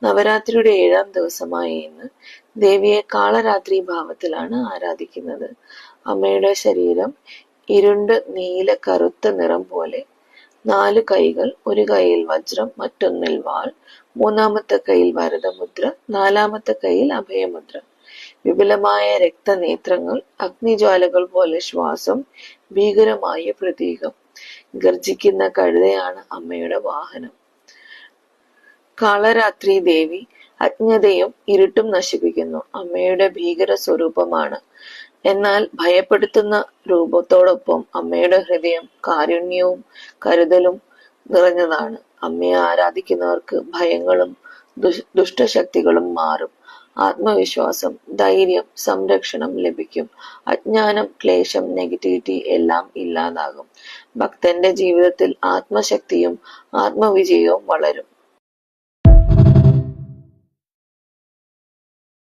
നവരാത്രിയുടെ 7-ാം ദിവസമായ ഇന്ന് ദേവിയെ കാളരാത്രി ഭാവത്തിലാണ് ആരാധിക്കുന്നത്. അമ്മയുടെ ശരീരം ഇരുണ്ട് നീല കറുത്ത നിറം പോലെ, 4 കൈകൾ, ഒരു കൈയിൽ വജ്രം, മറ്റൊന്നിൽ വാൾ, മൂന്നാമത്തെ കൈയിൽ വരദമുദ്ര, 4-ാമത്തെ കൈയിൽ അഭയമുദ്ര, വിപുലമായ രക്തനേത്രങ്ങൾ, അഗ്നിജ്വാലകൾ പോലെ ശ്വാസം, ഭീകരമായ പ്രതീകം. ഗർജിക്കുന്ന കഴുതയാണ് അമ്മയുടെ വാഹനം. കാളരാത്രി ദേവി അജ്ഞതയും ഇരുട്ടും നശിപ്പിക്കുന്നു. അമ്മയുടെ ഭീകര സ്വരൂപമാണ്. എന്നാൽ ഭയപ്പെടുത്തുന്ന രൂപത്തോടൊപ്പം അമ്മയുടെ ഹൃദയം കാരുണ്യവും കരുതലും നിറഞ്ഞതാണ്. അമ്മയെ ആരാധിക്കുന്നവർക്ക് ഭയങ്ങളും ദുഷ്ടശക്തികളും മാറും. ആത്മവിശ്വാസം, ധൈര്യം, സംരക്ഷണം ലഭിക്കും. അജ്ഞാനം, ക്ലേശം, നെഗറ്റിവിറ്റി എല്ലാം ഇല്ലാതാകും. ഭക്തന്റെ ജീവിതത്തിൽ ആത്മശക്തിയും ആത്മവിജയവും വളരും.